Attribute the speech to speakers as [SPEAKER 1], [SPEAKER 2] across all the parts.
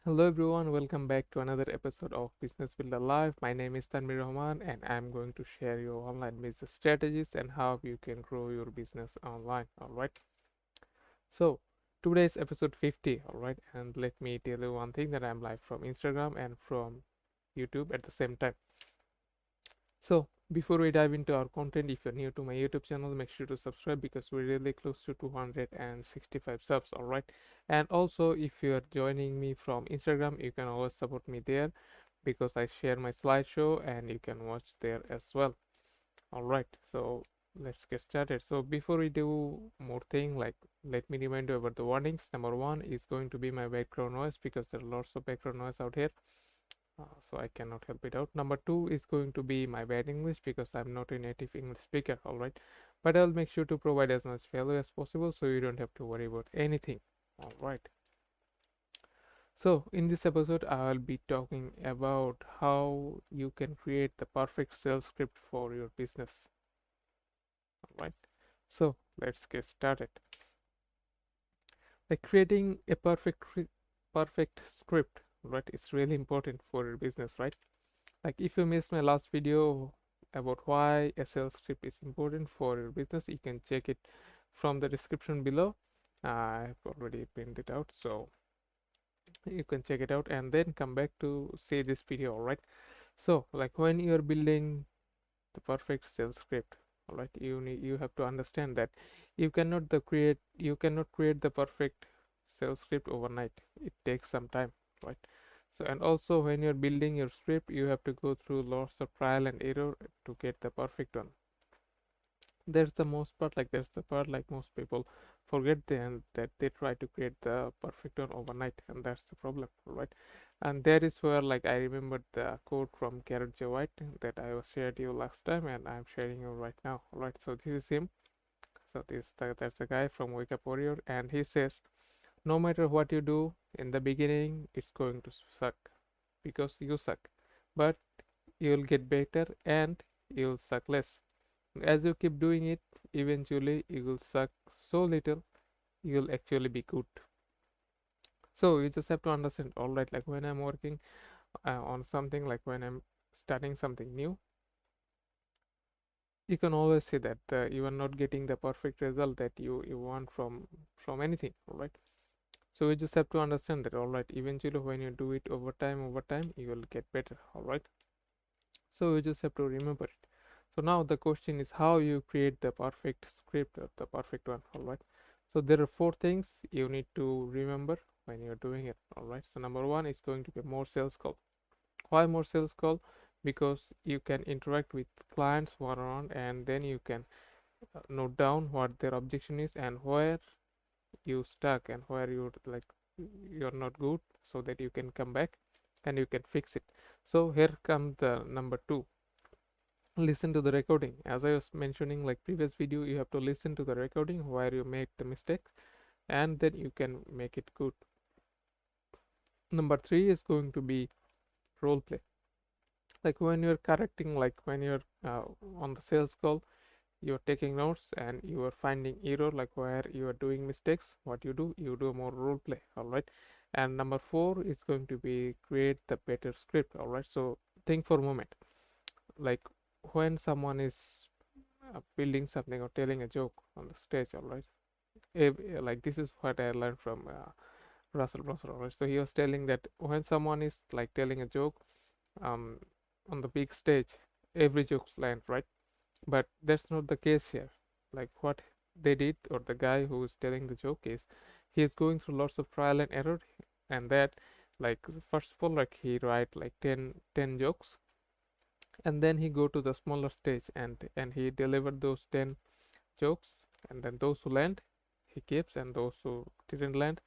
[SPEAKER 1] Hello everyone, welcome back to another episode of Business Builder Live. My name is Tanvir Rahman and I'm going to share your online business strategies and how you can grow your business online. Alright, so today's episode 50. Alright, and let me tell you one thing that I'm live from Instagram and from YouTube at the same time. So before we dive into our content, if you're new to my YouTube channel, make sure to subscribe because we're really close to 265 subs. All right, and also if you're joining me from Instagram, you can always support me there because I share my slideshow and you can watch there as well. All right, so let's get started. So before we do more thing, like let me remind you about the warnings. Number one is going to be my background noise because there are lots of background noise out here, so I cannot help it out. Number two is going to be my bad English because I'm not a native English speaker, alright. But I'll make sure to provide as much value as possible so you don't have to worry about anything. Alright. So in this episode I'll be talking about how you can create the perfect sales script for your business. Alright. So let's get started. Like creating a perfect script, right? It's really important for your business, right? Like if you missed my last video about why a sales script is important for your business, you can check it from the description below. I've already pinned it out, so you can check it out and then come back to see this video. All right, so like when you're building the perfect sales script, all right, you have to understand that you cannot create the perfect sales script overnight. It takes some time, right? So and also when you're building your script, you have to go through lots of trial and error to get the perfect one. There's the part like most people forget then that they try to create the perfect one overnight, and that's the problem, right? And that is where like I remembered the quote from Garrett J. White that I was shared you last time and I'm sharing you right now. Right, so this is him. So that's the guy from Wake Up Warrior, and he says no matter what you do in the beginning, it's going to suck because you suck, but you'll get better and you'll suck less. As you keep doing it, eventually you will suck so little you'll actually be good. So you just have to understand, all right, like when I'm working on something, like when I'm starting something new, you can always say that you are not getting the perfect result that you want from anything, all right? So you just have to understand that, all right, eventually when you do it over time you will get better, all right? So you just have to remember it. So now the question is how you create the perfect script or the perfect one, all right? So there are four things you need to remember when you're doing it, all right? So number one is going to be more sales call. Why more sales call? Because you can interact with clients one on one, and then you can note down what their objection is and where you stuck and where you're not good, so that you can come back and you can fix it. So here comes the number two. Listen to the recording. As I was mentioning like previous video, you have to listen to the recording where you make the mistakes and then you can make it good. Number three is going to be role play. Like when you're correcting, like when you're on the sales call, you're taking notes and you are finding error, like where you are doing mistakes. What you do more role play, all right? And number four is going to be create the better script, all right? So think for a moment, like when someone is building something or telling a joke on the stage, all right? Like this is what I learned from Russell, all right? So he was telling that when someone is like telling a joke um, on the big stage, every joke's land, right? But that's not the case here. Like what they did, or the guy who is telling the joke is, he is going through lots of trial and error, and that, like first of all, like he write like ten jokes, and then he go to the smaller stage and he delivered those 10 jokes, and then those who land he keeps, and those who didn't land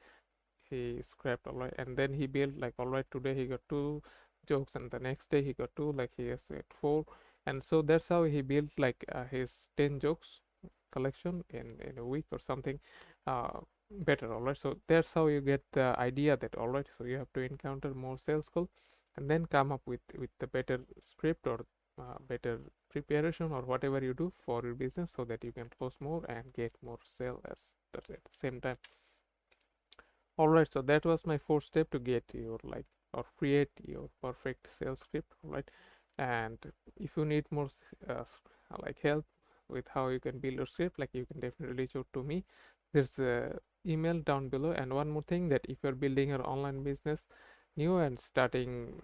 [SPEAKER 1] he scrapped, all right? And then he built like, all right, today he got two jokes and the next day he got two, like he has got four. And so that's how he built like his 10 jokes collection in a week or something uh, better, all right? So that's how you get the idea that, all right, so you have to encounter more sales call and then come up with the better script or better preparation or whatever you do for your business so that you can close more and get more sales at the same time. Alright, so that was my fourth step to get your like or create your perfect sales script. Alright, and if you need more like help with how you can build your script, like you can definitely reach out to me. There's a email down below. And one more thing, that if you're building your online business new and starting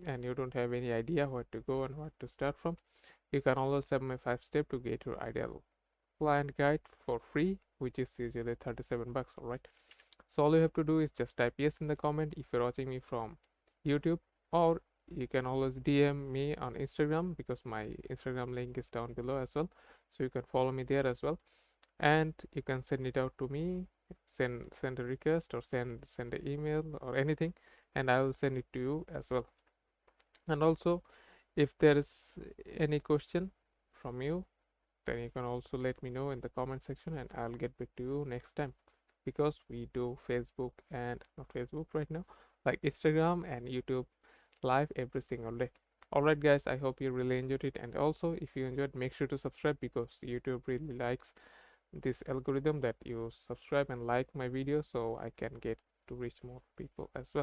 [SPEAKER 1] and you don't have any idea where to go and what to start from, you can always have my 5 step to get your ideal client guide for free, which is usually 37 bucks. Alright, so all you have to do is just type yes in the comment if you're watching me from YouTube, or you can always DM me on Instagram because my Instagram link is down below as well. So you can follow me there as well, and you can send it out to me, send a request or send an email or anything, and I will send it to you as well. And also, if there is any question from you, then you can also let me know in the comment section and I'll get back to you next time, because we do Facebook and not Facebook right now, like Instagram and YouTube live every single day. Alright guys, I hope you really enjoyed it, and also if you enjoyed, make sure to subscribe because YouTube really likes this algorithm that you subscribe and like my videos, so I can get to reach more people as well.